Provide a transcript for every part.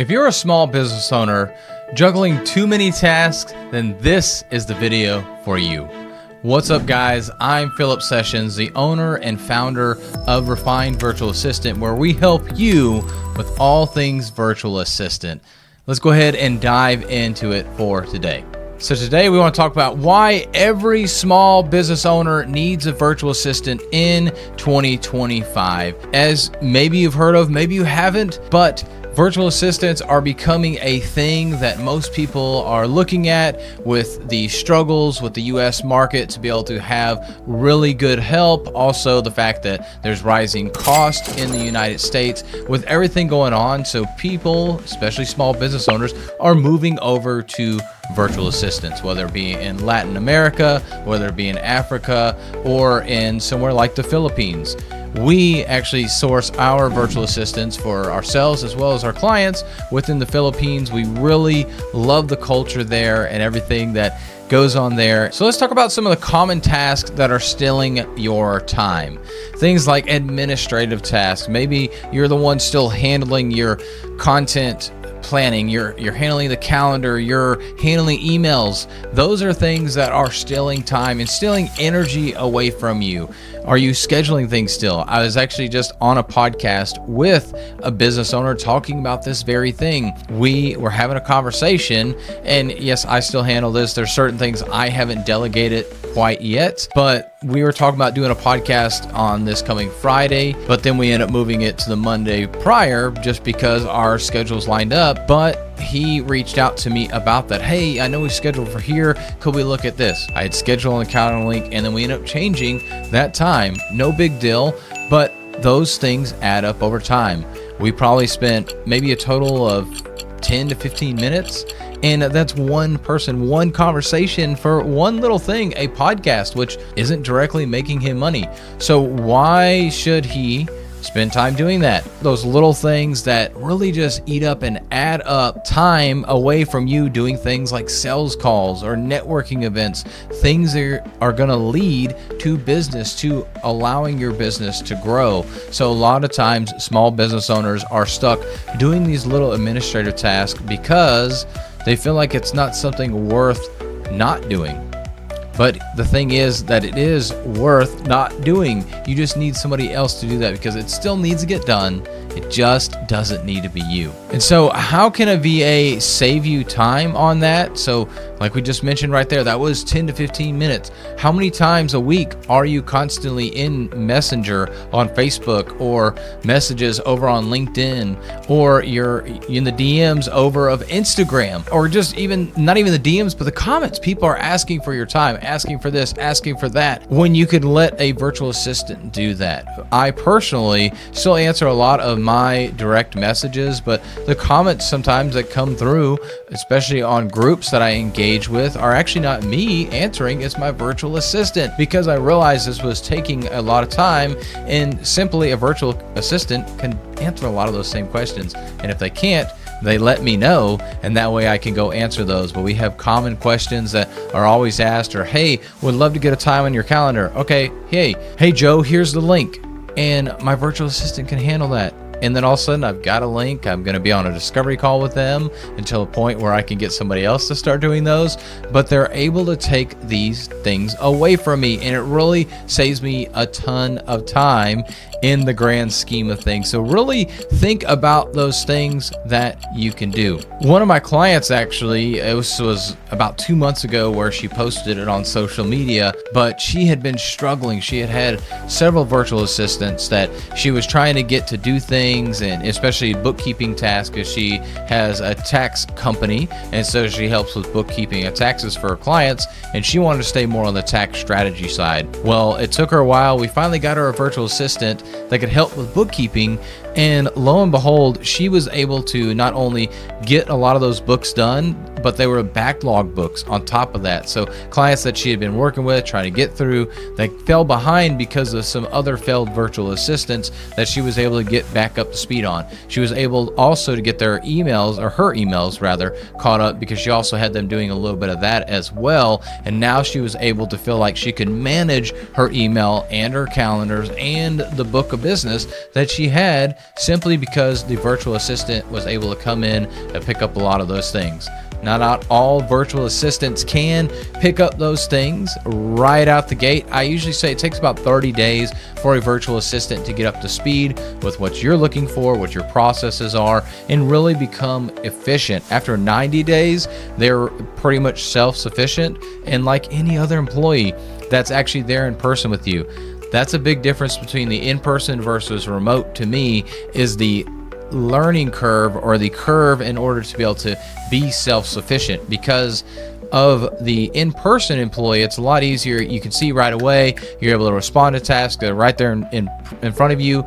If you're a small business owner juggling too many tasks, then this is the video for you. What's up, guys? I'm Philip Sessions, the owner and founder of Refined Virtual Assistant, where we help you with all things virtual assistant. Let's go ahead and dive into it for today. So today we want to talk about why every small business owner needs a virtual assistant in 2025. As maybe you've heard of, maybe you haven't, but virtual assistants are becoming a thing that most people are looking at with the struggles with the US market to be able to have really good help. Also, the fact that there's rising cost in the United States with everything going on. So people, especially small business owners, are moving over to virtual assistants, whether it be in Latin America, whether it be in Africa, or in somewhere like the Philippines. We actually source our virtual assistants for ourselves as well as our clients within the Philippines. We really love the culture there and everything that goes on there. So let's talk about some of the common tasks that are stealing your time. Things like administrative tasks. Maybe you're the one still handling your content planning, you're handling the calendar, you're handling emails. Those are things that are stealing time and stealing energy away from you. Are you scheduling things still? I was actually just on a podcast with a business owner talking about this very thing. We were having a conversation, and yes, I still handle this. There's certain things I haven't delegated quite yet, but we were talking about doing a podcast on this coming Friday, but then we ended up moving it to the Monday prior just because our schedules lined up. But he reached out to me about that. Hey, I know we scheduled for here. Could we look at this? I had scheduled on the calendar link, and then we ended up changing that time. No big deal, but those things add up over time. We probably spent maybe a total of 10 to 15 minutes. And that's one person, one conversation for one little thing, a podcast, which isn't directly making him money. So why should he spend time doing that? Those little things that really just eat up and add up time away from you doing things like sales calls or networking events, things that are going to lead to business, to allowing your business to grow. So a lot of times small business owners are stuck doing these little administrative tasks because they feel like it's not something worth not doing. But the thing is that it is worth not doing. You just need somebody else to do that because it still needs to get done. It just doesn't need to be you. And so how can a VA save you time on that? So like we just mentioned right there, that was 10 to 15 minutes. How many times a week are you constantly in Messenger on Facebook or messages over on LinkedIn, or you're in the DMs over of Instagram, or just even not even the DMs, but the comments? People are asking for your time, asking for this, asking for that, when you could let a virtual assistant do that. I personally still answer a lot of my direct messages, but the comments sometimes that come through, especially on groups that I engage with, are actually not me answering, it's my virtual assistant, because I realized this was taking a lot of time, and simply a virtual assistant can answer a lot of those same questions. And if they can't, they let me know, and that way I can go answer those. But we have common questions that are always asked, or hey, would love to get a time on your calendar. Okay, hey Joe, here's the link, and my virtual assistant can handle that. And then all of a sudden I've got a link. I'm going to be on a discovery call with them until a point where I can get somebody else to start doing those. But they're able to take these things away from me, and it really saves me a ton of time in the grand scheme of things. So really think about those things that you can do. One of my clients, actually, it was about 2 months ago, where she posted it on social media, but she had been struggling. She had several virtual assistants that she was trying to get to do things, and especially bookkeeping tasks, because she has a tax company, and so she helps with bookkeeping and taxes for her clients, and she wanted to stay more on the tax strategy side. Well, it took her a while. We finally got her a virtual assistant that could help with bookkeeping, and lo and behold, she was able to not only get a lot of those books done, but they were backlog books on top of that. So clients that she had been working with, trying to get through, they fell behind because of some other failed virtual assistants that she was able to get back up to speed on. She was able also to get their emails, or her emails rather, caught up, because she also had them doing a little bit of that as well. And now she was able to feel like she could manage her email and her calendars and the book of business that she had simply because the virtual assistant was able to come in and pick up a lot of those things. Not all virtual assistants can pick up those things right out the gate. I usually say it takes about 30 days for a virtual assistant to get up to speed with what you're looking for, what your processes are, and really become efficient. After 90 days, they're pretty much self-sufficient, and like any other employee that's actually there in person with you. That's a big difference between the in-person versus remote. To me, is the learning curve, or the curve in order to be able to be self-sufficient. Because of the in-person employee, it's a lot easier. You can see right away, you're able to respond to tasks that are right there in front of you.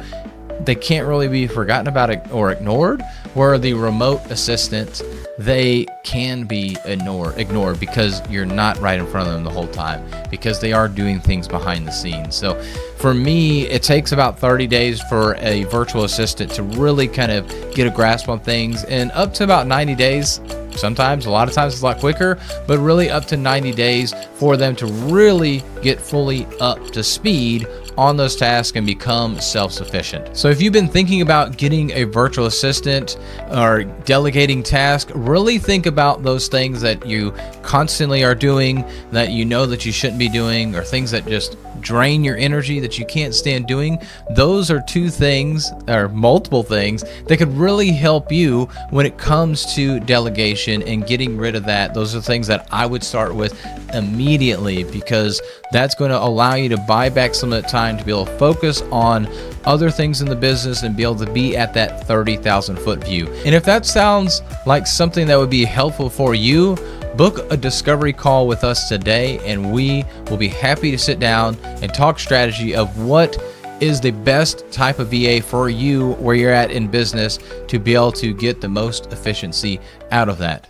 They can't really be forgotten about it or ignored. Where the remote assistant, they can be ignored because you're not right in front of them the whole time, because they are doing things behind the scenes. So for me, it takes about 30 days for a virtual assistant to really kind of get a grasp on things, and up to about 90 days. Sometimes, a lot of times it's a lot quicker, but really up to 90 days for them to really get fully up to speed on those tasks and become self-sufficient. So if you've been thinking about getting a virtual assistant or delegating tasks, really think about those things that you constantly are doing that you know that you shouldn't be doing, or things that just drain your energy that you can't stand doing. Those are two things, or multiple things, that could really help you when it comes to delegation and getting rid of that. Those are things that I would start with immediately, because that's going to allow you to buy back some of the time to be able to focus on other things in the business and be able to be at that 30,000 foot view. And if that sounds like something that would be helpful for you, book a discovery call with us today, and we will be happy to sit down and talk strategy of what is the best type of VA for you where you're at in business to be able to get the most efficiency out of that.